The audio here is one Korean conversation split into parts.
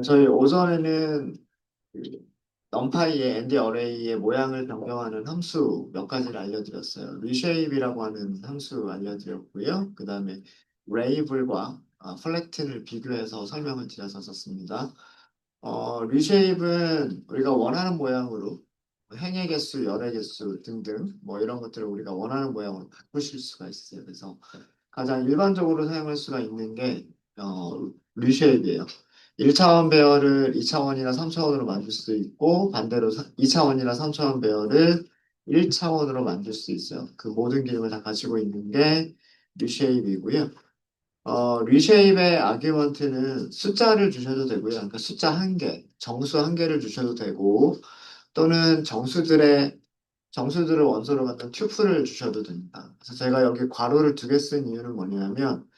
저희 오전에는 그 넘파이의 앤디 어레이의 모양을 변경하는 함수 몇 가지를 알려드렸어요. 리쉐입이라고 하는 함수 알려드렸고요. 그 다음에 레이블과 플래튼을 비교해서 설명을 드렸었습니다. 리쉐입은 우리가 원하는 모양으로 행의 개수, 열의 개수 등등 뭐 이런 것들을 우리가 원하는 모양으로 바꾸실 수가 있어요. 그래서 가장 일반적으로 사용할 수가 있는 게 리쉐입이에요. 1차원 배열을 2차원이나 3차원으로 만들 수도 있고 반대로 2차원이나 3차원 배열을 1차원으로 만들 수 있어요. 그 모든 기능을 다 가지고 있는 게 리쉐입이고요. 리쉐입의 아규먼트는 숫자를 주셔도 되고요. 그러니까 숫자 한 개, 정수 한 개를 주셔도 되고 또는 정수들을 원소로 갖는 튜플을 주셔도 됩니다. 그래서 제가 여기 괄호를 두 개 쓴 이유는 뭐냐면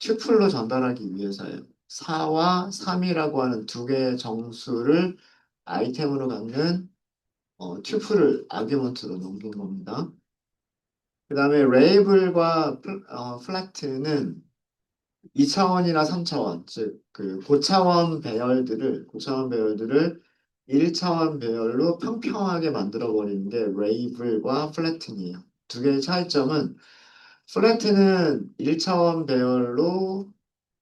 튜플로 전달하기 위해서예요. 4와 3이라고 하는 두 개의 정수를 아이템으로 갖는 튜플을 아규먼트로 넘긴 겁니다. 그 다음에 레이블과 플래트는 2차원이나 3차원, 즉, 고차원 배열들을 1차원 배열로 평평하게 만들어버리는 게 레이블과 플래튼이에요. 두 개의 차이점은, 플래튼은 1차원 배열로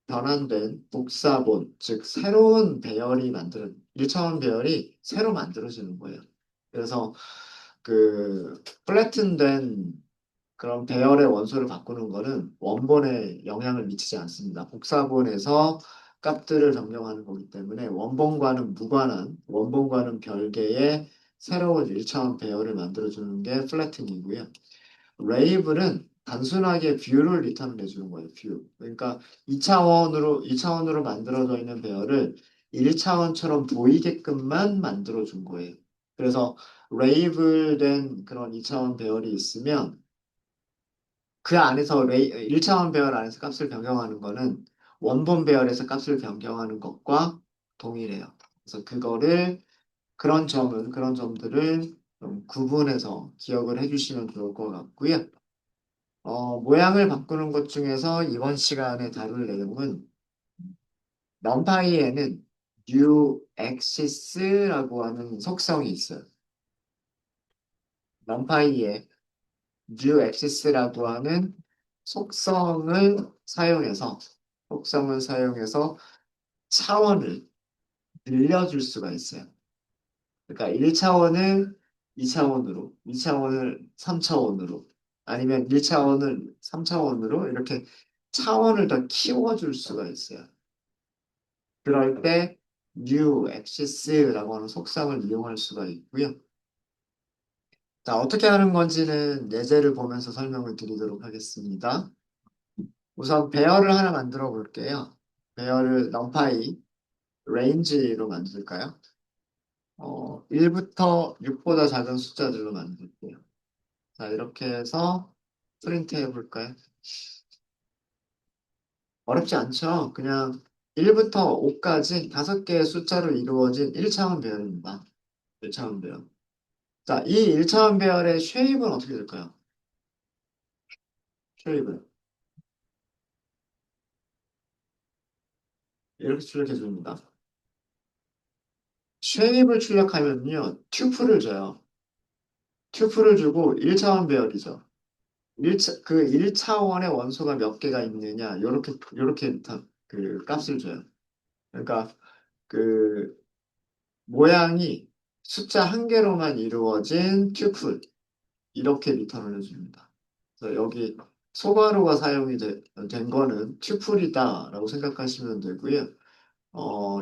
변환된 복사본, 즉, 새로운 배열이 1차원 배열이 새로 만들어지는 거예요. 그래서 플래튼된 그런 배열의 원소를 바꾸는 거는 원본에 영향을 미치지 않습니다. 복사본에서 값들을 변경하는 거기 때문에 원본과는 무관한, 원본과는 별개의 새로운 1차원 배열을 만들어주는 게 플래팅이고요. 레이블은 단순하게 뷰를 리턴을 해주는 거예요, 뷰. 그러니까 2차원으로 만들어져 있는 배열을 1차원처럼 보이게끔만 만들어준 거예요. 그래서 레이블된 그런 2차원 배열이 있으면 그 안에서 1차원 배열 안에서 값을 변경하는 거는 원본 배열에서 값을 변경하는 것과 동일해요. 그래서 그런 점들을 좀 구분해서 기억을 해주시면 좋을 것 같고요. 모양을 바꾸는 것 중에서 이번 시간에 다룰 내용은 numPy에는 new axis라고 하는 속성이 있어요. numPy에 new axis라고 하는 속성을 사용해서 속성을 사용해서 차원을 늘려줄 수가 있어요. 그러니까 1차원을 2차원으로, 2차원을 3차원으로, 아니면 1차원을 3차원으로 이렇게 차원을 더 키워줄 수가 있어요. 그럴 때 new axis라고 하는 속성을 이용할 수가 있고요. 자, 어떻게 하는 건지는 예제를 보면서 설명을 드리도록 하겠습니다. 우선 배열을 하나 만들어 볼게요. 배열을 numpy range로 만들까요? 1부터 6보다 작은 숫자들로 만들게요. 자, 이렇게 해서 프린트 해볼까요? 어렵지 않죠? 그냥 1부터 5까지 5개의 숫자로 이루어진 1차원 배열입니다. 1차원 배열. 자, 이 1차원 배열의 쉐입은 어떻게 될까요? 쉐입은 이렇게 출력해 줍니다. 쉐입을 출력하면요, 튜플을 줘요. 튜플을 주고 1차원 배열이죠. 1차원의 원소가 몇 개가 있느냐, 요렇게 그 값을 줘요. 그러니까 그 모양이 숫자 한 개로만 이루어진 튜플, 이렇게 리턴을 해줍니다. 그래서 여기 소괄호가 된 거는 튜플이다라고 생각하시면 되고요.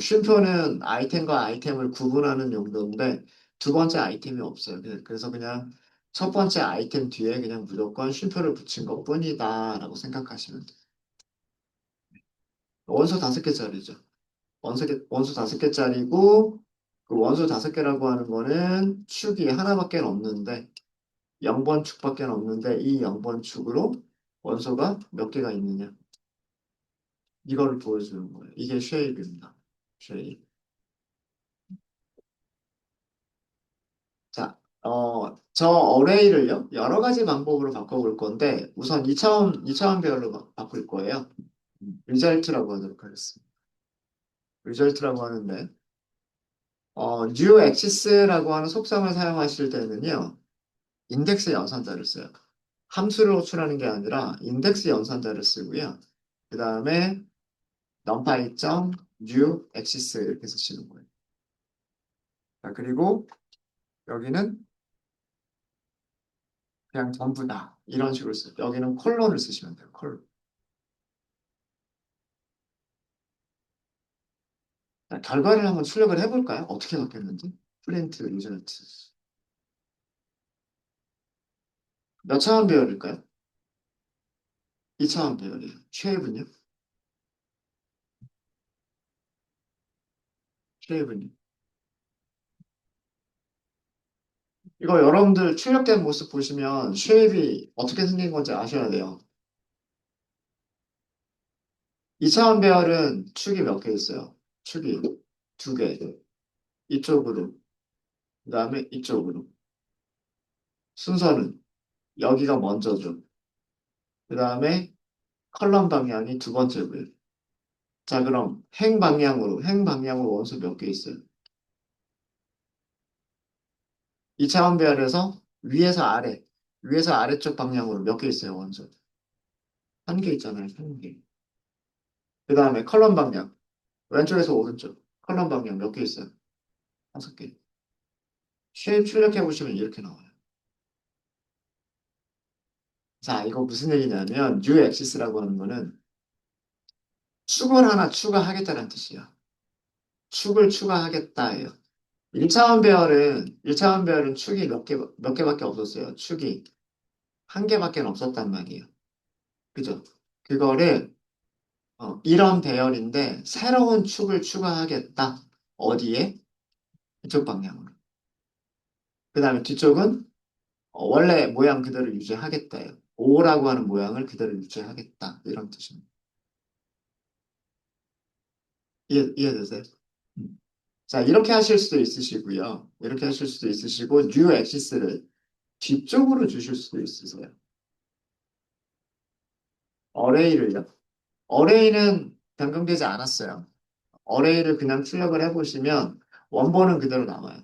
쉼표는 아이템과 아이템을 구분하는 용도인데 두 번째 아이템이 없어요. 그래서 그냥 첫 번째 아이템 뒤에 그냥 무조건 쉼표를 붙인 것뿐이다라고 생각하시면 돼요. 원소 5개짜리죠. 원소 5개짜리고 그 원소 5개라고 하는 거는 축이 하나밖에 없는데 0번 축밖에 없는데 이 0번 축으로 원소가 몇 개가 있느냐 이거를 보여주는 거예요. 이게 쉐입입니다. 쉐입. 자, 저 어레이를요, 여러 가지 방법으로 바꿔볼 건데, 우선 2차원 배열로 바꿀 거예요. 리절트라고 하도록 하겠습니다. result라고 하는데, new axis라고 하는 속성을 사용하실 때는요, 인덱스 연산자를 써요. 함수를 호출하는 게 아니라 인덱스 연산자를 쓰고요. 그 다음에 numpy.new axis 이렇게 쓰시는 거예요. 자, 그리고 여기는 그냥 전부다. 이런 식으로 써요. 여기는 콜론을 쓰시면 돼요. 콜론. 자, 결과를 한번 출력을 해볼까요? 어떻게 바뀌었는지. 프린트 리절트. 몇 차원 배열일까요? 2차원 배열이에요. 쉐입은요? 쉐입은요? 이거 여러분들 출력된 모습 보시면 쉐입이 어떻게 생긴 건지 아셔야 돼요. 2차원 배열은 축이 몇 개 있어요? 축이 두 개. 이쪽으로. 그 다음에 이쪽으로. 순서는 여기가 먼저죠. 그 다음에 컬럼 방향이 두 번째고요. 자, 그럼 행 방향으로 원소 몇 개 있어요? 2차원 배열에서 위에서 아래쪽 방향으로 몇 개 있어요, 원소? 한 개 있잖아요, 한 개. 그 다음에 컬럼 방향. 왼쪽에서 오른쪽. 컬럼 방향 몇 개 있어요? 다섯 개. 쉐입 출력해 보시면 이렇게 나와요. 자, 이거 무슨 얘기냐면, 뉴 엑시스라고 하는 거는 축을 하나 추가하겠다는 뜻이에요. 축을 추가하겠다예요. 1차원 배열은 축이 몇 개밖에 없었어요. 축이 한 개밖에 없었단 말이에요. 그죠? 그거를, 이런 배열인데, 새로운 축을 추가하겠다. 어디에? 이쪽 방향으로. 그 다음에 뒤쪽은 원래 모양 그대로 유지하겠다예요. O라고 하는 모양을 그대로 유지하겠다. 이런 뜻입니다. 이해되세요? 음. 자, 이렇게 하실 수도 있으시고요. 이렇게 하실 수도 있으시고, new axis를 뒤쪽으로 주실 수도 있으세요. 어레이를요. 어레이는 변경되지 않았어요. 어레이를 그냥 출력을 해보시면 원본은 그대로 남아요.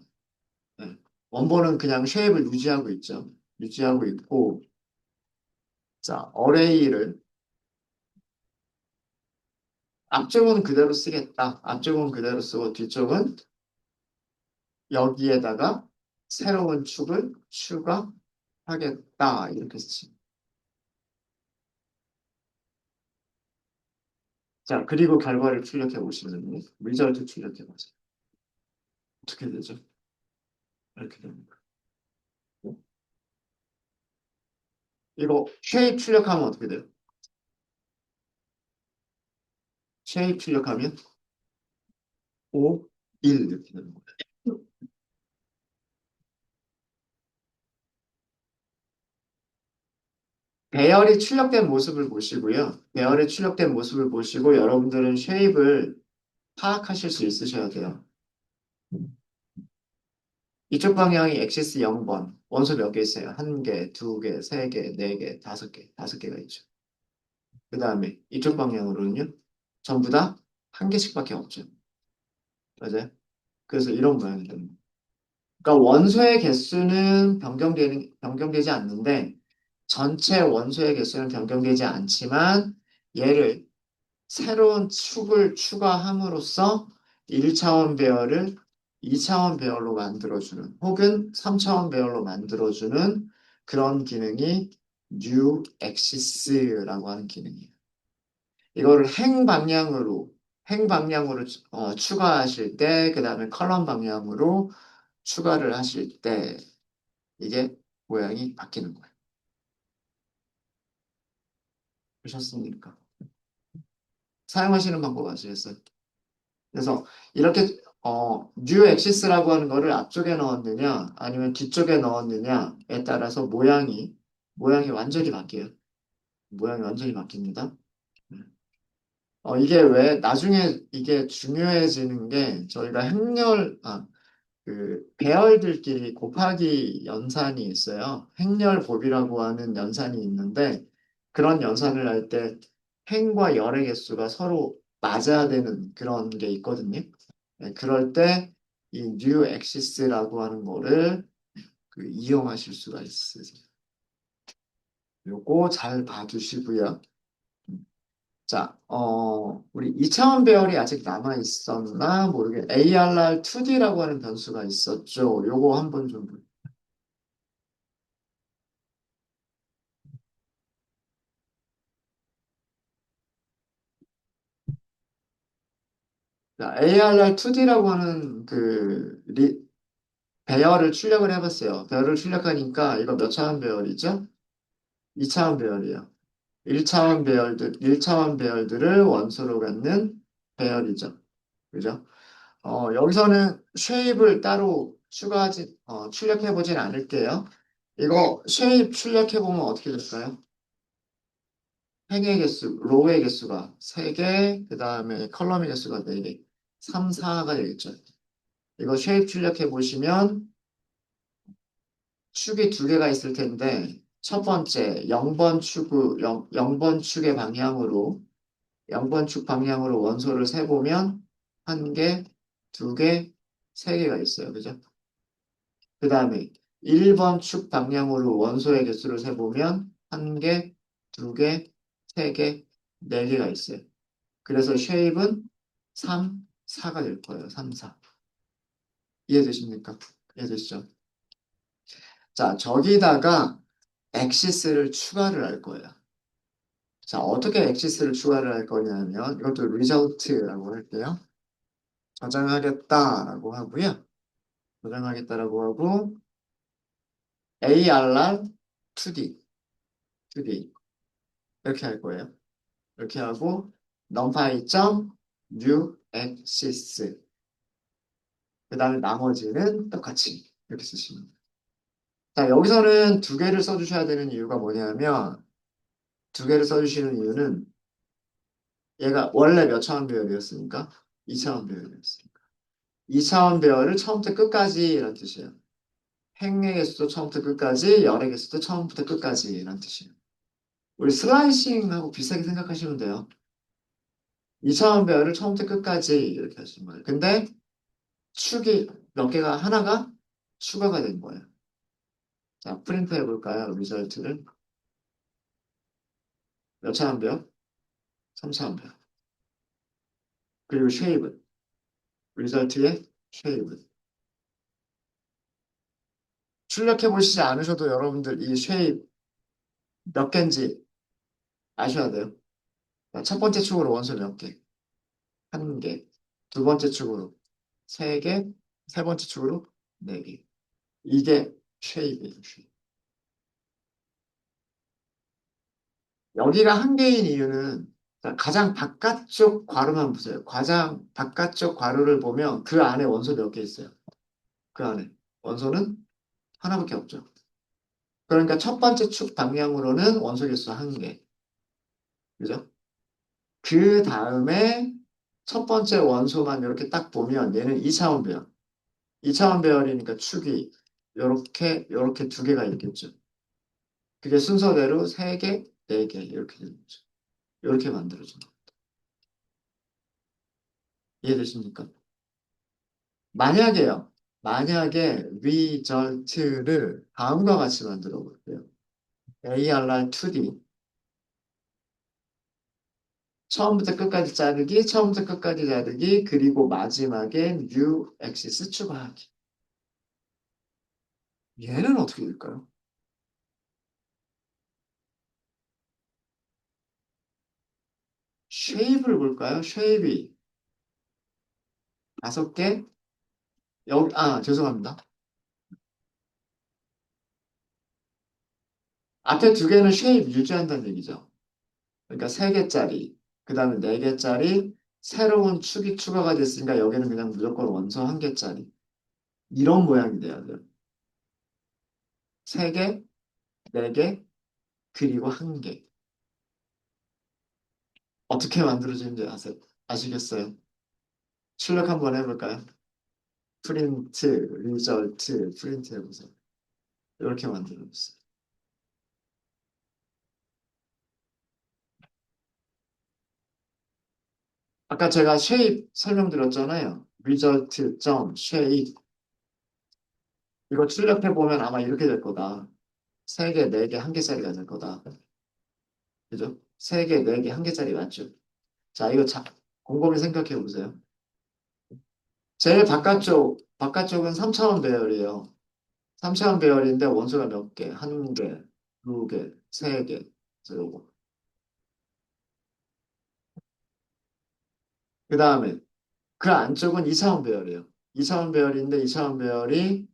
네. 원본은 그냥 쉐입을 유지하고 있죠. 유지하고 있고, 자, 어레이를 앞쪽은 그대로 쓰겠다. 앞쪽은 그대로 쓰고 뒤쪽은 여기에다가 새로운 축을 추가하겠다. 이렇게 쓰시면. 자, 그리고 결과를 출력해 보시면 리절트 출력해 보세요. 어떻게 되죠? 이렇게 됩니다. 이거 쉐입 출력하면 어떻게 돼요? 쉐입 출력하면 5, 1 이렇게 되는 거예요. 배열이 출력된 모습을 보시고요. 배열이 출력된 모습을 보시고 여러분들은 쉐입을 파악하실 수 있으셔야 돼요. 이쪽 방향이 엑시스 0번. 원소 몇 개 있어요? 한 개, 두 개, 세 개, 네 개, 다섯 개. 다섯 개가 있죠. 그 다음에 이쪽 방향으로는요. 전부 다 한 개씩밖에 없죠. 맞아요? 그래서 이런 모양이 됩니다. 그러니까 원소의 개수는 변경되지 않는데 전체 원소의 개수는 변경되지 않지만 얘를 새로운 축을 추가함으로써 1차원 배열을 2차원 배열로 만들어주는 혹은 3차원 배열로 만들어주는 그런 기능이 New Axis라고 하는 기능이에요. 이거를 행 방향으로 추가하실 때, 그 다음에 컬럼 방향으로 추가를 하실 때 이게 모양이 바뀌는 거예요. 보셨습니까? 사용하시는 방법 아시겠어요? 그래서 이렇게 뉴 엑시스라고 하는 거를 앞쪽에 넣었느냐 아니면 뒤쪽에 넣었느냐에 따라서 모양이 완전히 바뀌어요. 모양이 완전히 바뀝니다. 이게 왜 나중에 이게 중요해지는 게 저희가 그 배열들끼리 곱하기 연산이 있어요. 행렬곱이라고 하는 연산이 있는데 그런 연산을 할 때 행과 열의 개수가 서로 맞아야 되는 그런 게 있거든요. 네, 그럴 때 이 new axis라고 하는 거를 이용하실 수가 있으세요. 요거 잘 봐주시고요. 자, 우리 2차원 배열이 아직 남아 있었나 모르게 ARR2D라고 하는 변수가 있었죠. 요거 한번 좀 ARR2D라고 하는 배열을 출력을 해봤어요. 배열을 출력하니까 이거 몇 차원 배열이죠? 2차원 배열이에요. 1차원 배열들을 원소로 갖는 배열이죠. 그죠? 여기서는 쉐입을 따로 출력해보진 않을게요. 이거 쉐입 출력해보면 어떻게 될까요? 행의 개수, 로우의 개수가 3개, 그 다음에 컬럼의 개수가 4개, 3, 4가 되겠죠. 이거 쉐입 출력해보시면 축이 2개가 있을 텐데, 첫 번째 0번 축의 방향으로 0번 축 방향으로 원소를 세보면 1개, 2개, 3개가 있어요. 그죠? 그 다음에 1번 축 방향으로 원소의 개수를 세보면 1개, 2개, 3개, 4개가 있어요. 그래서 쉐입은 3, 4가 될 거예요. 3, 4. 이해되십니까? 이해되시죠? 자, 저기다가 엑시스를 추가를 할 거예요. 자, 어떻게 엑시스를 추가를 할 거냐면 이것도 리저트라고 할게요. 저장하겠다라고 하고요. 저장하겠다라고 하고 ARR 2D, 2D 이렇게 할 거예요. 이렇게 하고 numpy.new axis 그 다음에 나머지는 똑같이 이렇게 쓰시면 돼요. 자, 여기서는 2개를 써주셔야 되는 이유가 뭐냐면 2개를 써주시는 이유는 얘가 원래 몇 차원 배열이었습니까? 2차원 배열이었습니다. 2차원 배열을 처음부터 끝까지 이런 뜻이에요. 행의 개수도 처음부터 끝까지, 열의 개수도 처음부터 끝까지 이런 뜻이에요. 우리 슬라이싱하고 비슷하게 생각하시면 돼요. 2차원 배열을 처음부터 끝까지 이렇게 하시는 거예요. 근데 축이 몇 개가 하나가 추가가 된 거예요. 자, 프린트 해볼까요? 리절트를. 몇 차원 배열? 3차원 배열. 그리고 쉐입은 리절트의 쉐입은 출력해 보시지 않으셔도 여러분들 이 쉐입 몇 개인지 아셔야 돼요. 자, 첫 번째 축으로 원소 몇 개? 한 개. 두 번째 축으로 세 개. 세 번째 축으로 네 개. 이게 쉐입이에요. 쉐입. 여기가 한 개인 이유는 자, 가장 바깥쪽 괄호만 보세요. 가장 바깥쪽 괄호를 보면 그 안에 원소 몇 개 있어요. 그 안에 원소는 하나밖에 없죠. 그러니까 첫 번째 축 방향으로는 원소 개수 한 개. 그죠? 그 다음에 첫 번째 원소만 이렇게 딱 보면 얘는 2차원 배열. 2차원 배열이니까 축이 요렇게 2개가 있겠죠. 그게 순서대로 3개, 4개 이렇게 되는 거죠. 이렇게 만들어집니다. 이해되십니까? 만약에요. 만약에 result를 다음과 같이 만들어 볼게요. ARR2D 처음부터 끝까지 자르기, 처음부터 끝까지 자르기, 그리고 마지막에 new axis 추가하기. 얘는 어떻게 될까요? 쉐입을 볼까요? 쉐입이 5개? 죄송합니다. 앞에 2개는 쉐입 유지한다는 얘기죠. 그러니까 3개짜리, 그 다음에 4개짜리, 새로운 축이 추가가 됐으니까 여기는 그냥 무조건 원소 1개짜리. 이런 모양이 돼야 돼요. 3개, 4개, 그리고 1개. 어떻게 만들어지는지 아시겠어요? 출력 한번 해볼까요? 프린트, 리절트, 프린트 해보세요. 이렇게 만들어졌어요. 아까 제가 shape 설명드렸잖아요. result 점 shape 이거 출력해 보면 아마 이렇게 될 거다. 3개, 4개, 1개짜리가 될 거다. 그죠? 3개, 4개, 1개짜리 맞죠? 자, 이거 곰곰이 생각해 보세요. 제일 바깥쪽은 3차원 배열이에요. 3차원 배열인데 원소가 몇 개? 1개, 2개, 3개. 그래서 요거. 그 다음에 그 안쪽은 2차원 배열이에요. 2차원 배열인데 2차원 배열이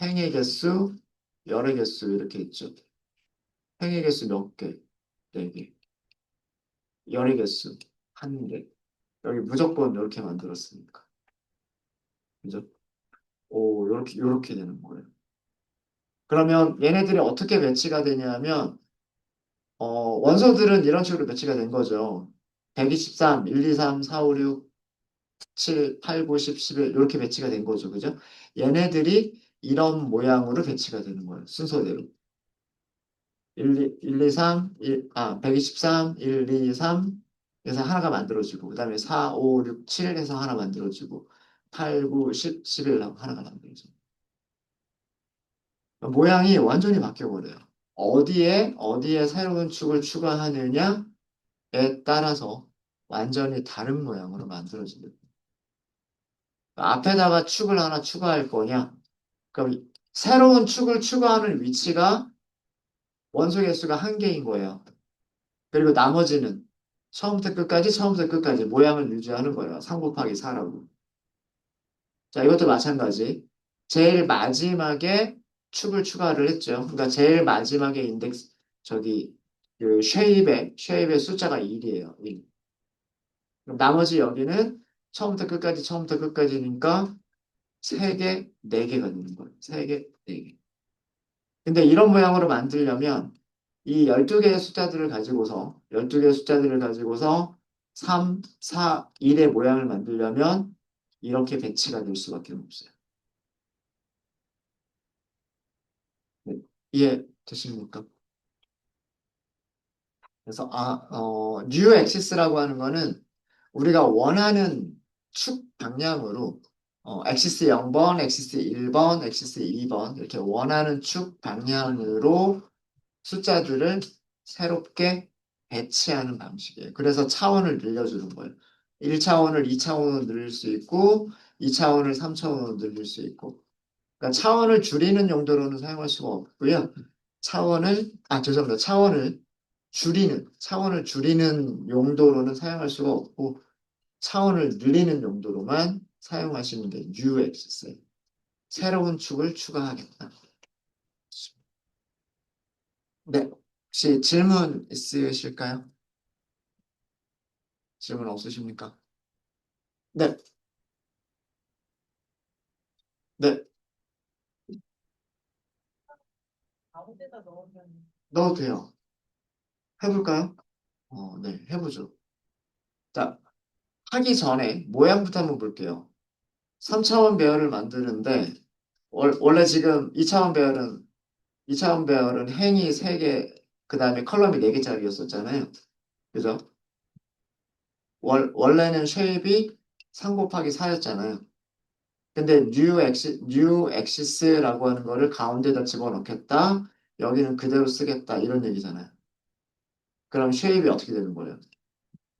행의 개수, 열의 개수 이렇게 있죠. 행의 개수 몇 개? 4개. 열의 개수 1개. 여기 무조건 이렇게 만들었으니까. 그죠? 오, 요렇게 되는 거예요. 그러면 얘네들이 어떻게 배치가 되냐면, 원소들은 이런 식으로 배치가 된 거죠. 123, 1, 2, 3, 4, 5, 6, 7, 8, 9, 10, 11 이렇게 배치가 된 거죠. 그죠? 얘네들이 이런 모양으로 배치가 되는 거예요. 순서대로. 1, 2, 3, 123, 1, 2, 3 해서 하나가 만들어지고 그 다음에 4, 5, 6, 7 해서 하나 만들어지고 8, 9, 10, 11 하고 하나가 만들어지고 모양이 완전히 바뀌어버려요. 어디에 새로운 축을 추가하느냐에 따라서 완전히 다른 모양으로 만들어집니다. 앞에다가 축을 하나 추가할 거냐? 그럼 새로운 축을 추가하는 위치가 원소 개수가 1개인 거예요. 그리고 나머지는 처음부터 끝까지 모양을 유지하는 거예요. 3 곱하기 4라고. 자, 이것도 마찬가지. 제일 마지막에 축을 추가를 했죠. 그러니까 제일 마지막에 인덱스, 저기, 그 쉐입의 숫자가 1이에요. 1. 그럼 나머지 여기는 처음부터 끝까지니까 3개, 4개가 되는 거예요. 3개, 4개. 근데 이런 모양으로 만들려면 이 12개의 숫자들을 가지고서 12개의 숫자들을 가지고서 3, 4, 1의 모양을 만들려면 이렇게 배치가 될 수밖에 없어요. 네, 이해되십니까? 그래서 뉴 엑시스라고 하는 거는 우리가 원하는 축 방향으로 엑시스 0번, 엑시스 1번, 엑시스 2번 이렇게 원하는 축 방향으로 숫자들을 새롭게 배치하는 방식이에요. 그래서 차원을 늘려주는 거예요. 1차원을 2차원으로 늘릴 수 있고 2차원을 3차원으로 늘릴 수 있고 그러니까 차원을 줄이는 용도로는 사용할 수가 없고요. 죄송합니다. 차원을 줄이는 용도로는 사용할 수가 없고 차원을 늘리는 용도로만 사용하시는 게 UX예요. 새로운 축을 추가하겠다. 네, 혹시 질문 있으실까요? 질문 없으십니까? 네, 네, 넣어도 돼요. 해볼까요? 네, 해보죠. 자, 하기 전에 모양부터 한번 볼게요. 3차원 배열을 만드는데, 원래 지금 2차원 배열은 행이 3개, 그 다음에 컬럼이 4개짜리였었잖아요. 그죠? 원래는 쉐입이 3 곱하기 4였잖아요. 근데 뉴 엑시스라고 하는 거를 가운데다 집어넣겠다. 여기는 그대로 쓰겠다. 이런 얘기잖아요. 그럼 쉐입이 어떻게 되는 거예요?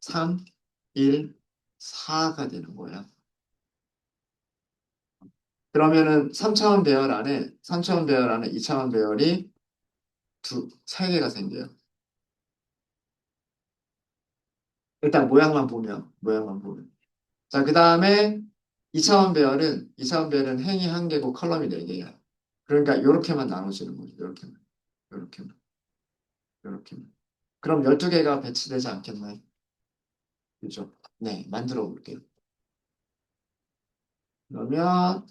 3, 1, 4가 되는 거예요. 그러면은 3차원 배열 안에 2차원 배열이 3개가 생겨요. 일단 모양만 보면. 자, 그 다음에 2차원 배열은 행이 1개고 컬럼이 4개예요. 그러니까 이렇게만 나눠지는 거죠. 이렇게만, 이렇게만, 이렇게만. 그럼 12개가 배치되지 않겠나요? 그죠? 네, 만들어 볼게요. 그러면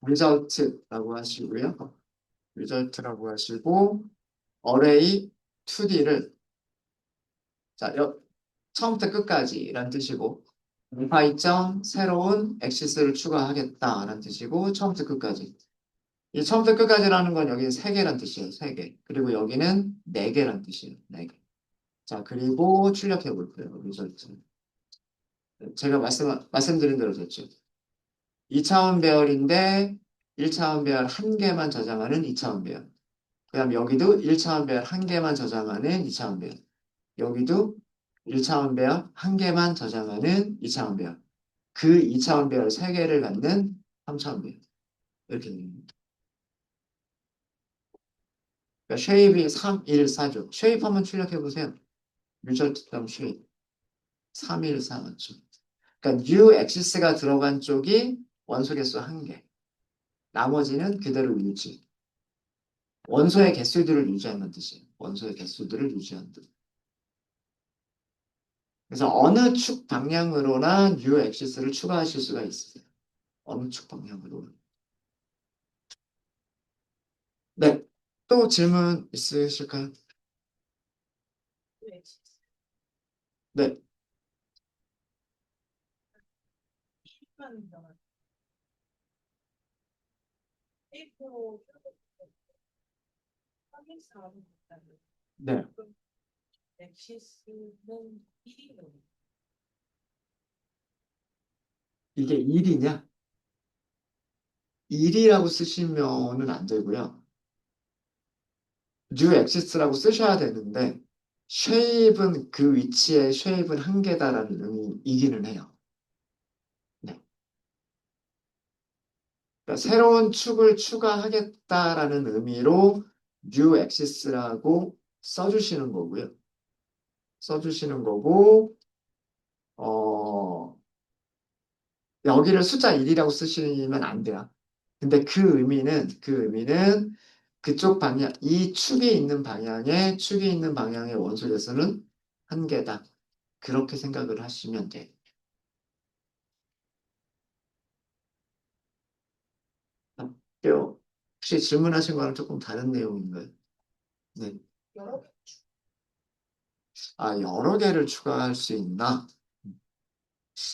리저트라고 하시고요. 리저트라고 하시고 어레이 2D를 자, 처음부터 끝까지란 뜻이고 파이점 새로운 엑시스를 추가하겠다라는 뜻이고 처음부터 끝까지 이 처음부터 끝까지라는 건 여기 3개란 뜻이에요. 3개. 그리고 여기는 4개란 뜻이에요. 4개. 자, 그리고 출력해 볼게요. 리저트. 제가 말씀드린 대로 됐죠. 2차원 배열인데 1차원 배열 한 개만 저장하는 2차원 배열. 그다음 여기도 1차원 배열 한 개만 저장하는 2차원 배열. 여기도 1차원 배열 한 개만 저장하는 2차원 배열. 그 2차원 배열 3개를 갖는 3차원 배열. 이렇게 됩니다. 그러니까 쉐입이 3, 1, 4죠. 쉐입 한번 출력해 보세요. 유저 특성 쉐입. 3, 1, 4 맞죠? 그러니까 new 액시스가 들어간 쪽이 원소 개수 1개. 나머지는 그대로 유지. 원소의 개수들을 유지한다는 뜻이에요. 원소의 개수들을 유지한다. 그래서 어느 축 방향으로나 new 액시스를 추가하실 수가 있어요. 어느 축 방향으로. 네. 또 질문 있으실까요? 네. 네. 이게 1이냐? 1이라고 쓰시면은 안 되고요. new axis라고 쓰셔야 되는데 shape은 그 위치에 shape은 1개다라는 의미이기는 해요. 네. 그러니까 새로운 축을 추가하겠다라는 의미로 new axis라고 써주시는 거고요. 써주시는 거고 여기를 숫자 1이라고 쓰시면 안 돼요. 근데 그 의미는 그쪽 방향, 이 축이 있는 방향의 원소 개수는 1개다. 그렇게 생각을 하시면 돼요. 요 혹시 질문하신 거랑 조금 다른 내용인가요? 네. 아, 여러 개를 추가할 수 있나?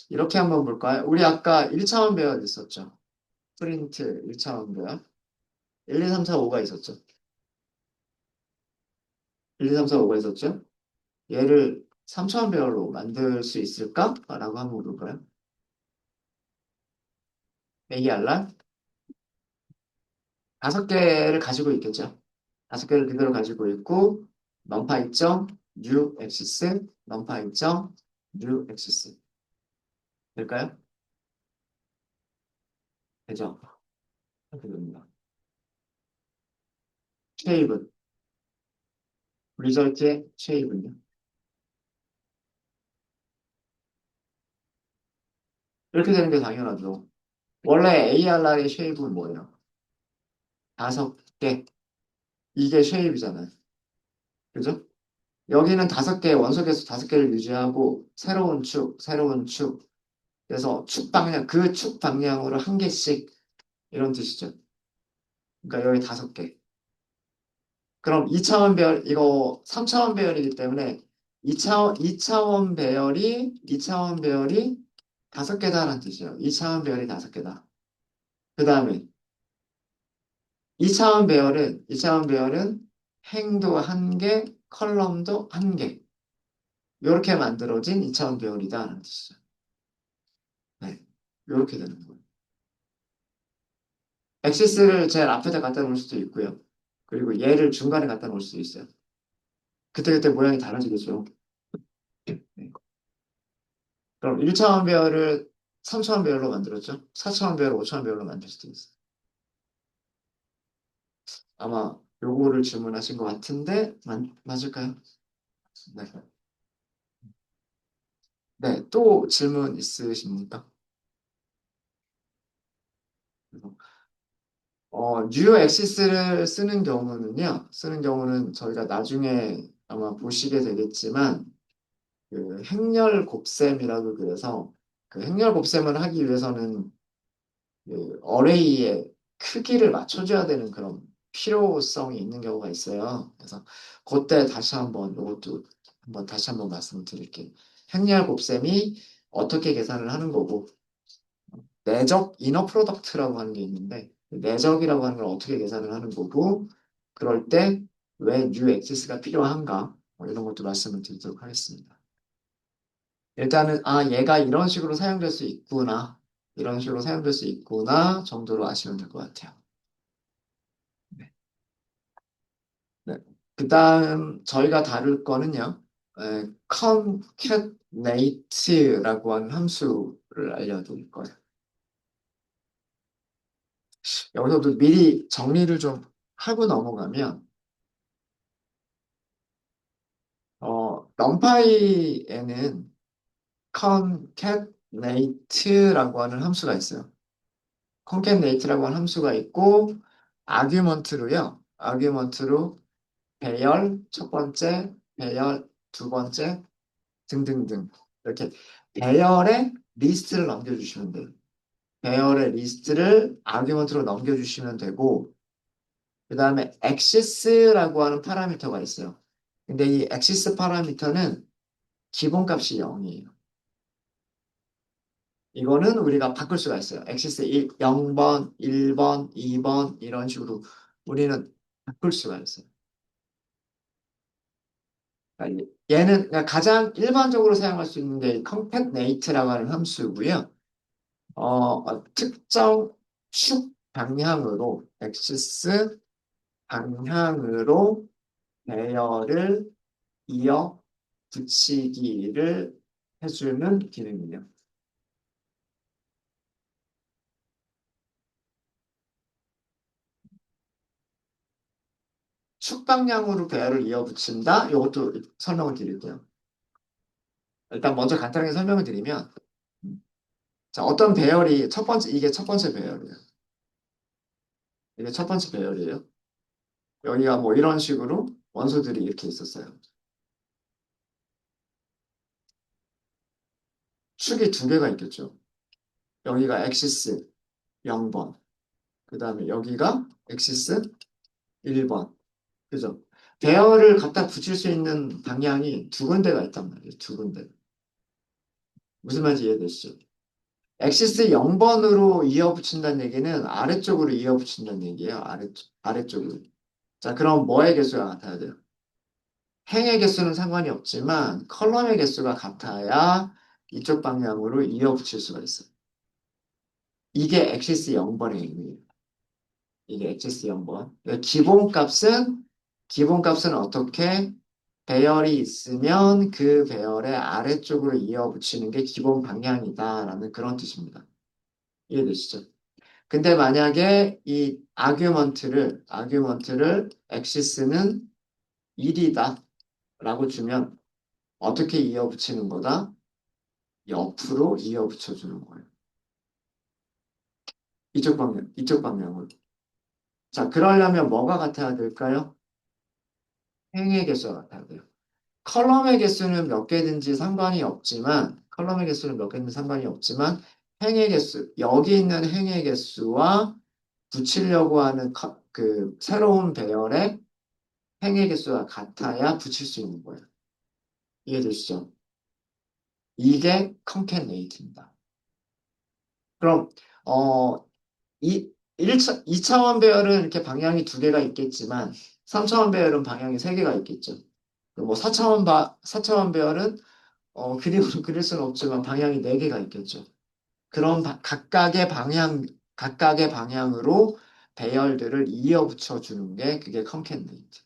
이렇게 한번 볼까요? 우리 아까 1차원 배열 있었죠? 프린트 1차원 배열. 1, 2, 3, 4, 5가 있었죠? 1, 2, 3, 4, 5가 있었죠? 얘를 3차원 배열로 만들 수 있을까? 라고 한번 볼까요? AR랑 5개를 가지고 있겠죠? 5개를 그대로 가지고 있고 넘파 입점, new axis, 넘파 입점, new axis. 될까요? 되죠? 이렇게 됩니다. 쉐입은, 리절트의 쉐입은요? 이렇게 되는 게 당연하죠. 원래 ARR의 쉐입은 뭐예요? 5개. 이게 쉐입이잖아요. 그죠? 여기는 5개, 원소 개수 5개를 유지하고 새로운 축. 그래서 축 방향, 그 축 방향으로 1개씩 이런 뜻이죠. 그러니까 여기 5개. 그럼 2차원 배열, 이거 3차원 배열이기 때문에 2차원 배열이 5개다라는 뜻이에요. 2차원 배열이 5개다. 그 다음에 2차원 배열은 행도 1개, 컬럼도 1개. 이렇게 만들어진 2차원 배열이다라는 뜻이죠. 네. 이렇게 되는 거예요. 엑시스를 제일 앞에다 갖다 놓을 수도 있고요. 그리고 얘를 중간에 갖다 놓을 수도 있어요. 그때그때 모양이 달라지겠죠. 네. 그럼 1차원 배열을 3차원 배열로 만들었죠. 4차원 배열, 5차원 배열로 만들 수도 있어요. 아마 요거를 질문하신 것 같은데 맞을까요? 네. 네, 또 질문 있으십니까? 뉴 엑시스를 쓰는 경우는 저희가 나중에 아마 보시게 되겠지만, 그 행렬 곱셈이라고 그래서, 그 행렬 곱셈을 하기 위해서는 그 어레이의 크기를 맞춰줘야 되는 그런 필요성이 있는 경우가 있어요. 그래서 그때 다시 한번 이것도 한번 다시 한번 말씀을 드릴게요. 행렬 곱셈이 어떻게 계산을 하는 거고 내적 이너 프로덕트라고 하는 게 있는데 내적이라고 하는 걸 어떻게 계산을 하는 거고 그럴 때 왜 뉴 엑시스가 필요한가 뭐 이런 것도 말씀을 드리도록 하겠습니다. 일단은, 아, 얘가 이런 식으로 사용될 수 있구나. 이런 식으로 사용될 수 있구나 정도로 아시면 될 것 같아요. 네. 네. 그 다음 저희가 다룰 거는요. concatenate라고 하는 함수를 알려드릴 거예요. 여기서도 미리 정리를 좀 하고 넘어가면 numpy에는 concatenate라고 하는 함수가 있어요. concatenate라고 하는 함수가 있고 argument로 배열 첫 번째, 배열 두 번째 등등등 이렇게 배열의 리스트를 넘겨주시면 돼요. 배열의 리스트를 아규먼트로 넘겨주시면 되고 그 다음에 axis라고 하는 파라미터가 있어요. 근데 이 axis 파라미터는 기본값이 0이에요. 이거는 우리가 바꿀 수가 있어요. axis 0번, 1번, 2번 이런 식으로 우리는 바꿀 수가 있어요. 그러니까 얘는 그러니까 가장 일반적으로 사용할 수 있는 게 concatenate라고 하는 함수고요. 특정 축 방향으로 axis 방향으로 배열을 이어 붙이기를 해주는 기능이에요. 축 방향으로 배열을 이어 붙인다? 이것도 설명을 드릴게요. 일단 먼저 간단하게 설명을 드리면 자, 어떤 배열이 첫 번째 이게 첫 번째 배열이에요. 이게 첫 번째 배열이에요. 여기가 뭐 이런 식으로 원소들이 이렇게 있었어요. 축이 두 개가 있겠죠. 여기가 엑시스 0번, 그 다음에 여기가 엑시스 1번. 그죠? 배열을 갖다 붙일 수 있는 방향이 두 군데가 있단 말이에요. 두 군데. 무슨 말인지 이해되시죠? 엑시스 0번으로 이어 붙인다는 얘기는 아래쪽으로 이어 붙인다는 얘기예요. 아래쪽으로. 자, 그럼 뭐의 개수가 같아야 돼요? 행의 개수는 상관이 없지만 컬럼의 개수가 같아야 이쪽 방향으로 이어 붙일 수가 있어요. 이게 엑시스 0번의 의미예요. 이게 엑시스 0번. 기본값은 어떻게 배열이 있으면 그 배열의 아래쪽으로 이어 붙이는 게 기본 방향이다라는 그런 뜻입니다. 이해되시죠? 근데 만약에 이 아규먼트를 엑시스는 1이다 라고 주면 어떻게 이어 붙이는 거다? 옆으로 이어 붙여주는 거예요. 이쪽 방향으로. 자, 그러려면 뭐가 같아야 될까요? 행의 개수가 같아야 돼요. 컬럼의 개수는 몇 개든지 상관이 없지만, 행의 개수, 여기 있는 행의 개수와 붙이려고 하는 그 새로운 배열의 행의 개수가 같아야 붙일 수 있는 거예요. 이해되시죠? 이게 concatenate입니다. 그럼, 어, 이 2차원 배열은 이렇게 방향이 두 개가 있겠지만, 3차원 배열은 방향이 세 개가 있겠죠. 뭐 4차원 배열은 그림으로 그릴 수는 없지만 방향이 네 개가 있겠죠. 그런 각각의 방향으로 배열들을 이어 붙여주는 게 그게 컨캣네이트.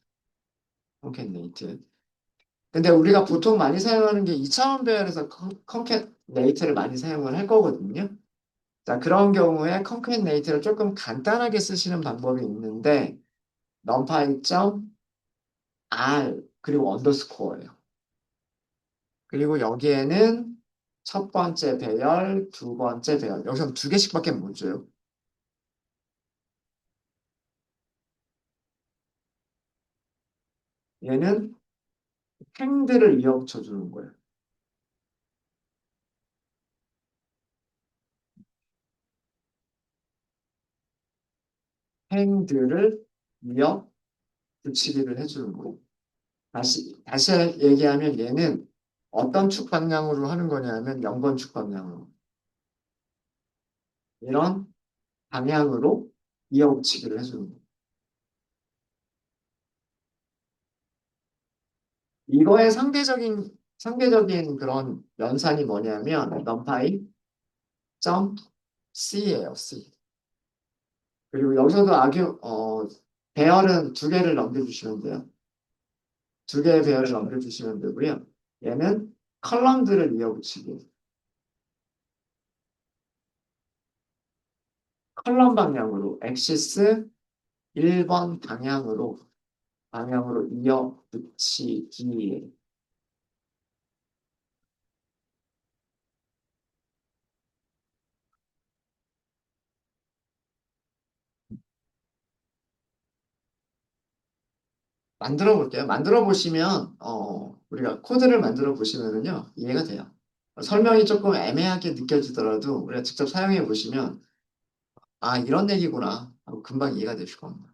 근데 우리가 보통 많이 사용하는 게 2차원 배열에서 컨캣네이트를 많이 사용을 할 거거든요. 자, 그런 경우에 컨캣네이트를 조금 간단하게 쓰시는 방법이 있는데 numpy.r 그리고 언더스코어예요. 그리고 여기에는 첫 번째 배열, 두 번째 배열. 여기서 두 개씩밖에 못 줘요. 얘는 행들을 이어붙여 주는 거예요. 행들을 이어붙이기를 해주는 거예요. 다시 얘기하면 얘는 어떤 축 방향으로 하는 거냐면 0번 축 방향으로. 이런 방향으로 이어붙이기를 해주는 거예요. 이거의 상대적인 그런 연산이 뭐냐면 numpy 점 c예요, c. 그리고 여기서도 배열은 두 개를 넘겨주시면 돼요. 두 개의 배열을 넘겨주시면 되고요. 얘는 컬럼들을 이어붙이기. 컬럼 방향으로, 엑시스 1번 방향으로 이어붙이기. 만들어 볼게요. 만들어 보시면, 우리가 코드를 만들어 보시면은요, 이해가 돼요. 설명이 조금 애매하게 느껴지더라도 우리가 직접 사용해 보시면, 아, 이런 얘기구나 하고 금방 이해가 되실 겁니다.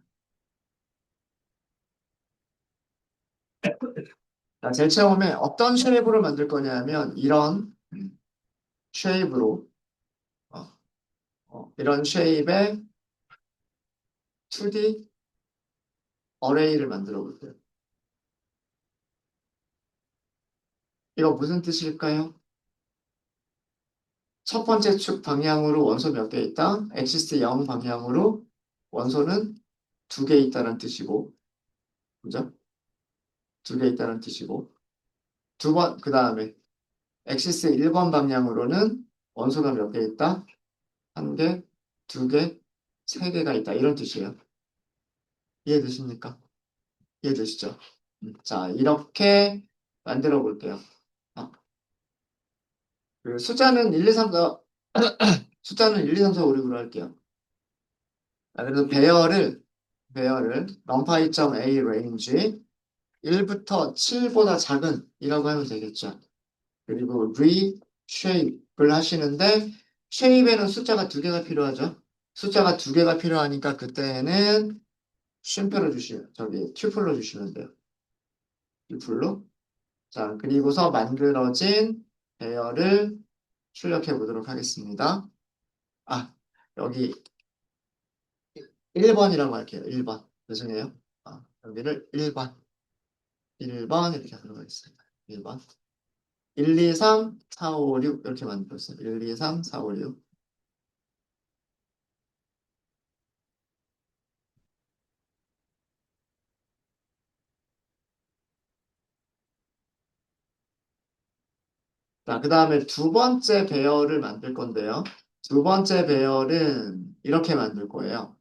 자, 제일 처음에 어떤 쉐입으로 만들 거냐면, 이런 쉐입으로, 어, 이런 쉐입의 2D 어레이를 만들어 볼게요. 이거 무슨 뜻일까요? 첫 번째 축 방향으로 원소 몇 개 있다? 엑시스 0 방향으로 원소는 두 개 있다는 뜻이고, 그죠? 두 개 있다는 뜻이고, 그 다음에 엑시스 1번 방향으로는 원소가 몇 개 있다? 한 개, 두 개, 세 개가 있다. 이런 뜻이에요. 이해되십니까? 이해되시죠? 자, 이렇게 만들어 볼게요. 아, 그 숫자는 1, 2, 3, 4, 5, 6으로 할게요. 그래서 배열을 numpy.a range 1부터 7보다 작은 이라고 하면 되겠죠. 그리고 reshape을 하시는데 shape에는 숫자가 두 개가 필요하죠. 숫자가 두 개가 필요하니까 그때는 쉼표로 주시면 저기 튜플로 주시면 돼요. 튜플로. 자, 그리고서 만들어진 배열을 출력해 보도록 하겠습니다. 아, 여기 1번이라고 할게요. 1번. 죄송해요. 여기를 1번 이렇게 들어가 있습니다. 1번. 1, 2, 3, 4, 5, 6 이렇게 만들었어요. 1, 2, 3, 4, 5, 6. 자, 그 다음에 두 번째 배열을 만들 건데요. 두 번째 배열은 이렇게 만들 거예요.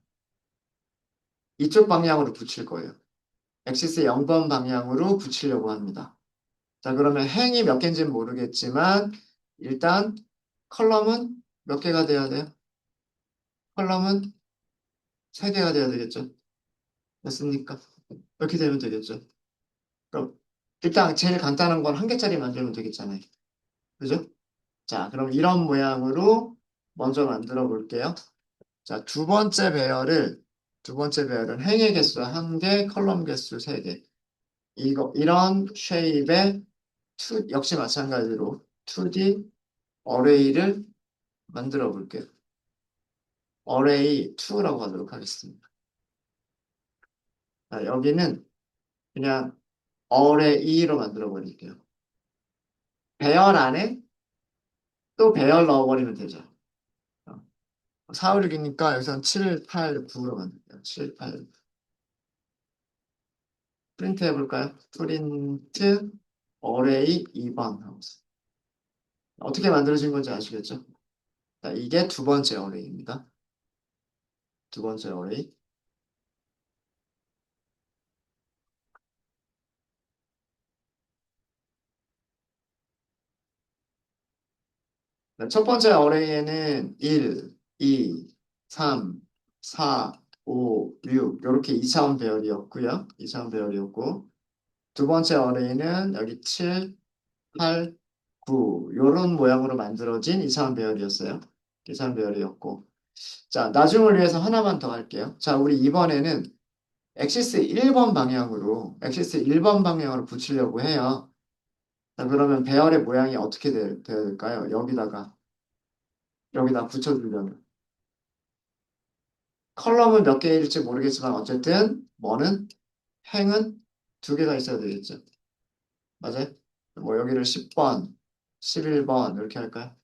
이쪽 방향으로 붙일 거예요. 엑시스 0번 방향으로 붙이려고 합니다. 자, 그러면 행이 몇 개인지는 모르겠지만 일단 컬럼은 몇 개가 돼야 돼요? 컬럼은 세 개가 돼야 되겠죠? 됐습니까? 이렇게 되면 되겠죠? 그럼 일단 제일 간단한 건 한 개짜리 만들면 되겠잖아요. 그죠? 자, 그럼 이런 모양으로 먼저 만들어 볼게요. 자, 두 번째 배열은 행의 개수 한 개, 컬럼 개수 세 개. 이런 쉐입의 역시 마찬가지로 2D 어레이를 만들어 볼게요. 어레이 2라고 하도록 하겠습니다. 자, 여기는 그냥 어레이로 만들어 버릴게요. 배열 안에 또 배열 넣어버리면 되죠. 4, 5, 6이니까 여기서는 7, 8, 9로 만들게요. 7, 8. 프린트 해볼까요? 프린트 어레이 2번 하면서. 어떻게 만들어진 건지 아시겠죠? 자, 이게 두 번째 어레이입니다. 두 번째 어레이. 자, 첫 번째 어레이에는 1, 2, 3, 4, 5, 6 이렇게 2차원 배열이었고요. 2차원 배열이었고 두 번째 어레이는 여기 7, 8, 9 이런 모양으로 만들어진 2차원 배열이었어요. 2차원 배열이었고 자, 나중을 위해서 하나만 더 할게요. 자, 우리 이번에는 엑시스 1번 방향으로 붙이려고 해요. 자, 그러면 배열의 모양이 어떻게 되어야 될까요? 여기다 붙여주려면. 컬럼은 몇 개일지 모르겠지만 어쨌든 뭐는 행은 두 개가 있어야 되겠죠. 맞아요? 뭐 여기를 10번, 11번 이렇게 할까요?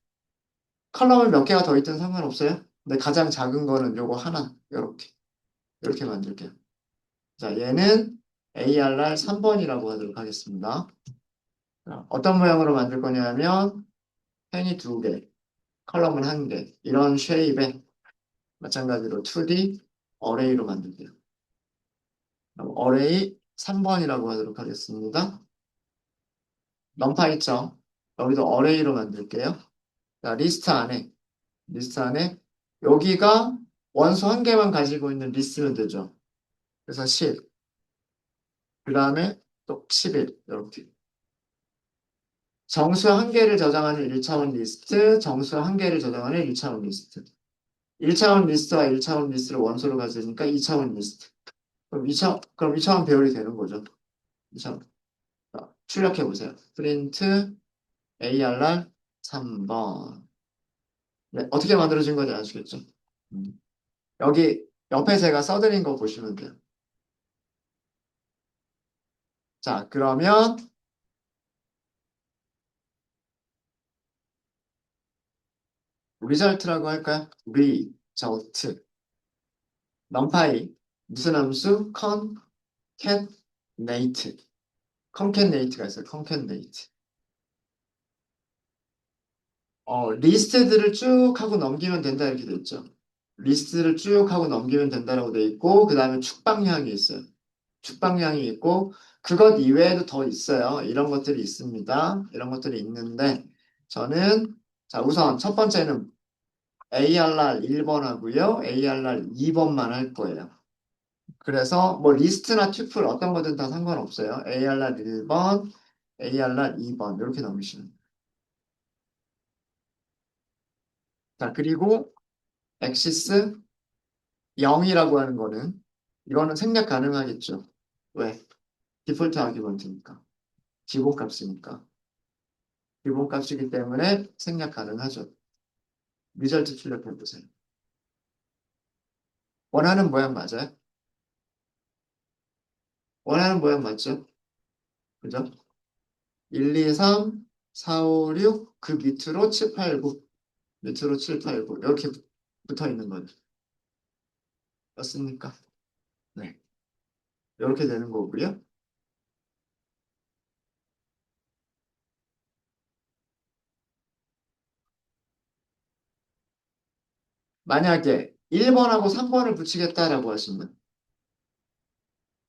컬럼을 몇 개가 더 있든 상관없어요. 근데 가장 작은 거는 요거 하나 이렇게 만들게요. 자, 얘는 ARR 3번이라고 하도록 하겠습니다. 자, 어떤 모양으로 만들 거냐면 펜이 두 개, 컬럼은 한 개, 이런 쉐입에 마찬가지로 2D 어레이로 만들게요. 그럼 어레이 3번이라고 하도록 하겠습니다. 넘파 있죠? 여기도 어레이로 만들게요. 자, 리스트 안에 여기가 원소 한 개만 가지고 있는 리스트면 되죠. 그래서 10, 그 다음에 또 11 이렇게. 정수 한 개를 저장하는 1차원 리스트, 정수 한 개를 저장하는 1차원 리스트. 1차원 리스트와 1차원 리스트를 원소로 가지니까 2차원 리스트. 그럼 2차원 배열이 되는 거죠. 2차원. 자, 출력해 보세요. 프린트 ARR 3번. 네, 어떻게 만들어진 건지 아시겠죠? 음. 여기 옆에 제가 써드린 거 보시면 돼요. 자, 그러면 리절트라고 할까요? 리절트. 넘파이. 무슨 함수? 컨캣네이트. 컨캣네이트가 있어요. 컨캣네이트. 리스트들을 쭉 하고 넘기면 된다 이렇게 돼 있죠. 리스트를 쭉 하고 넘기면 된다라고 돼 있고 그 다음에 축방량이 있어요. 축방량이 있고 그것 이외에도 더 있어요. 이런 것들이 있습니다. 이런 것들이 있는데 저는 자 우선 첫 번째는 ARR 1번 하고요. ARR 2번만 할 거예요. 그래서 뭐 리스트나 튜플 어떤 거든 다 상관없어요. ARR 1번, ARR 2번 이렇게 넘기시면 돼요. 자 그리고 엑시스 0이라고 하는 거는 이거는 생략 가능하겠죠. 왜? 디폴트 아규먼트니까. 기본값이니까. 기본값이기 때문에 생략 가능하죠. 리절트 출력해 보세요. 원하는 모양 맞아요? 원하는 모양 맞죠? 그죠? 1, 2, 3, 4, 5, 6, 그 밑으로 7, 8, 9. 밑으로 7, 8, 9. 이렇게 붙어 있는 거죠. 맞습니까? 네. 이렇게 되는 거고요. 만약에 1번하고 3번을 붙이겠다라고 하시면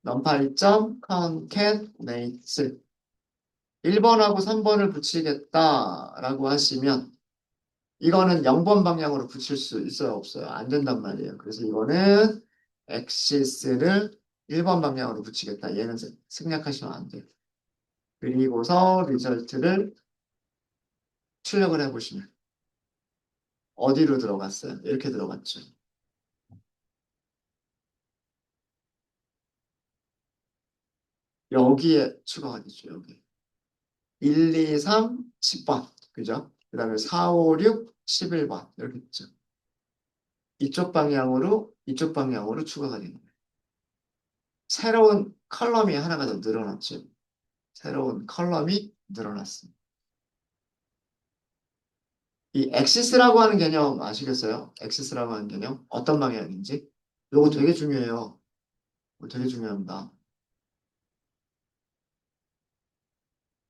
numPy concatenate 1번하고 3번을 붙이겠다라고 하시면 이거는 0번 방향으로 붙일 수 있어요, 없어요? 안 된단 말이에요. 그래서 이거는 엑시스를 1번 방향으로 붙이겠다. 얘는 생략하시면 안 돼요. 그리고서 리절트를 출력을 해보시면 어디로 들어갔어요? 이렇게 들어갔죠. 여기에 추가가 되죠. 여기. 1, 2, 3, 10번. 그죠? 그 다음에 4, 5, 6, 11번. 이렇게 있죠. 이쪽 방향으로 추가가 되는 거예요. 새로운 컬럼이 하나가 더 늘어났죠. 새로운 컬럼이 늘어났습니다. 이 엑시스라고 하는 개념 아시겠어요? 엑시스라고 하는 개념 어떤 방향인지 이거 되게 중요해요. 이거 되게 중요합니다.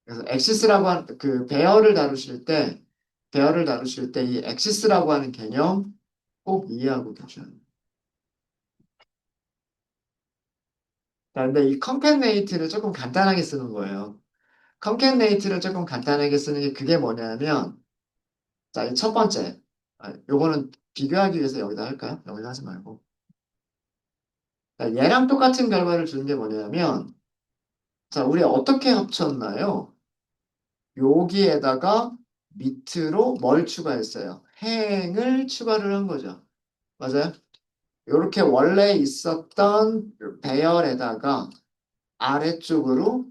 그래서 엑시스라고 하는 그 배열을 다루실 때 이 엑시스라고 하는 개념 꼭 이해하고 계셔야 돼요. 자, 근데 이 컨캣네이트를 조금 간단하게 쓰는 거예요. 컨캣네이트를 조금 간단하게 쓰는 게 그게 뭐냐면 자, 이 첫 번째 요거는 비교하기 위해서 여기다 할까요? 여기다 하지 말고 자, 얘랑 똑같은 결과를 주는 게 뭐냐면 자, 우리 어떻게 합쳤나요? 여기에다가 밑으로 뭘 추가했어요? 행을 추가를 한 거죠. 맞아요? 이렇게 원래 있었던 배열에다가 아래쪽으로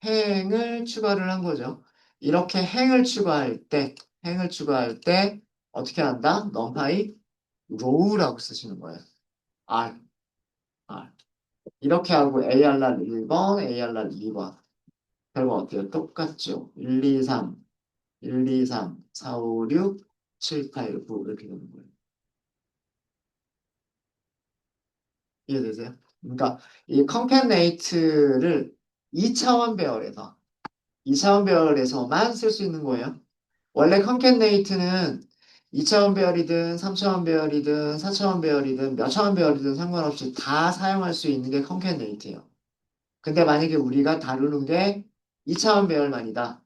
행을 추가를 한 거죠. 이렇게 행을 추가할 때 어떻게 한다? numpy row라고 쓰시는 거예요. R, R. 이렇게 하고 ARR 1번, ARR 2번. 결과 어때요? 똑같죠? 1, 2, 3, 1, 2, 3, 4, 5, 6, 7, 8, 9 이렇게 되는 거예요. 이해되세요? 그러니까 이 컨캐네이트를 2차원 배열에서 2차원 배열에서만 쓸 수 있는 거예요. 원래 컨캐네이트는 2차원 배열이든 3차원 배열이든 4차원 배열이든 몇 차원 배열이든 상관없이 다 사용할 수 있는 게 컨캐네이트예요. 근데 만약에 우리가 다루는 게 2차원 배열만이다.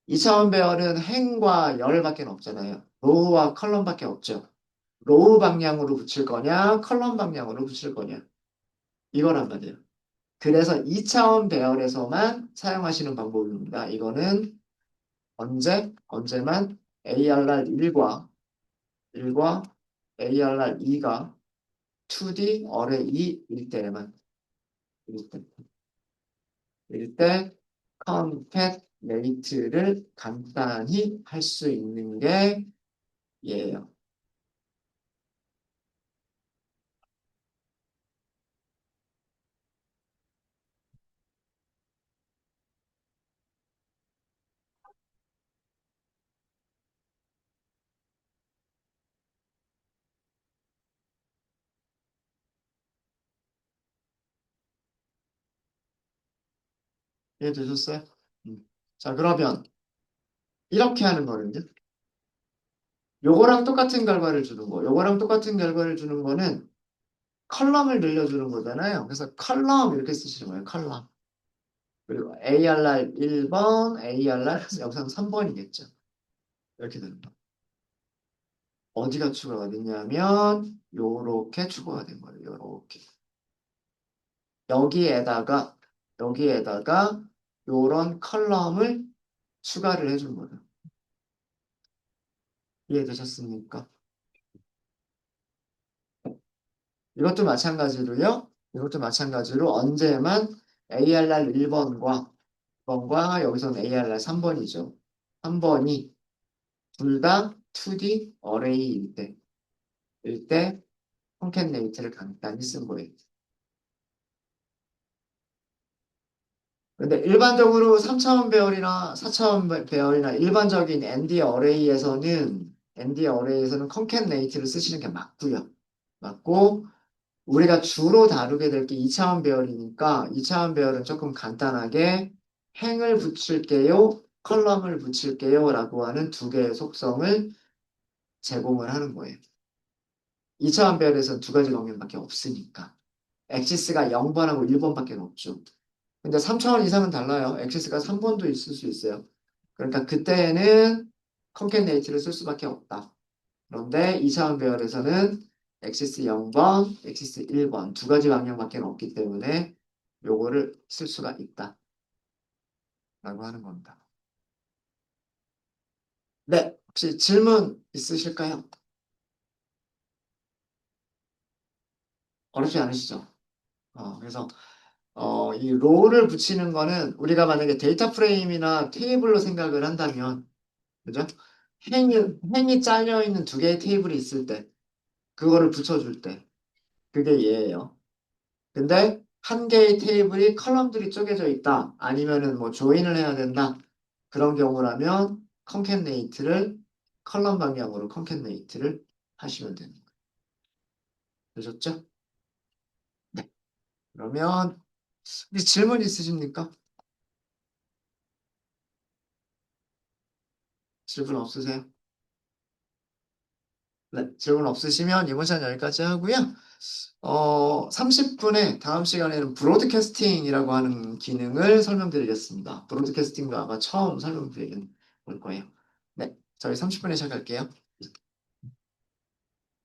2차원 배열은 행과 열밖에 없잖아요. 로우와 컬럼밖에 없죠. 로우 방향으로 붙일 거냐, 컬럼 방향으로 붙일 거냐. 이거란 말이에요. 그래서 2차원 배열에서만 사용하시는 방법입니다. 이거는 언제만 ARR1과 1과 ARR2가 2D 어레이 일 때에만 일 때, 일때 컨캣네이트를 간단히 할 수 있는 게 얘예요. 이해되셨어요? 자, 그러면 이렇게 하는 거는요. 요거랑 똑같은 결과를 주는 거. 요거랑 똑같은 결과를 주는 거는 컬럼을 늘려주는 거잖아요. 그래서 컬럼 이렇게 쓰시는 거예요. 컬럼. 그리고 ARR 1번, ARR 여기서는 3번이겠죠. 이렇게 되는 거. 어디가 추가가 됐냐면 요렇게 추가가 된 거예요. 요렇게. 여기에다가 여기에다가 요런 컬럼을 추가를 해준 거예요. 이해되셨습니까? 이것도 마찬가지로요. 이것도 마찬가지로 언제만 ARR 1번과 1번과 여기서는 ARR 3번이죠. 3번이 둘 다 2D 어레이일 때, 콘캣네이트를 간단히 쓴 거예요. 근데 일반적으로 3차원 배열이나 4차원 배열이나 일반적인 ND 어레이에서는 컨캣네이트를 쓰시는 게 맞고요. 맞고 우리가 주로 다루게 될 게 2차원 배열이니까 2차원 배열은 조금 간단하게 행을 붙일게요, 컬럼을 붙일게요 라고 하는 두 개의 속성을 제공을 하는 거예요. 2차원 배열에서는 두 가지 방면밖에 없으니까. 엑시스가 0번하고 1번밖에 없죠. 근데 3차원 이상은 달라요. 엑시스가 3번도 있을 수 있어요. 그러니까 그때는 컨캣네이트를 쓸 수밖에 없다. 그런데 2차원 배열에서는 엑시스 0번, 엑시스 1번 두 가지 방향밖에 없기 때문에 요거를 쓸 수가 있다. 라고 하는 겁니다. 네, 혹시 질문 있으실까요? 어렵지 않으시죠? 그래서 이 롤을 붙이는 거는 우리가 만약에 데이터 프레임이나 테이블로 생각을 한다면, 그죠? 행이, 행이 잘려 있는 두 개의 테이블이 있을 때, 그거를 붙여줄 때, 그게 얘예요. 근데 한 개의 테이블이 컬럼들이 쪼개져 있다. 아니면은 뭐 조인을 해야 된다. 그런 경우라면 컨캣네이트를 컬럼 방향으로 컨캣네이트를 하시면 되는 거예요. 되셨죠? 네. 그러면 혹시 질문 있으십니까? 질문 없으세요? 네. 질문 없으시면 이번 시간 여기까지 하고요. 30분에 다음 시간에는 브로드캐스팅이라고 하는 기능을 설명드리겠습니다. 브로드캐스팅도 아마 처음 설명드릴 거예요. 네. 저희 30분에 시작할게요.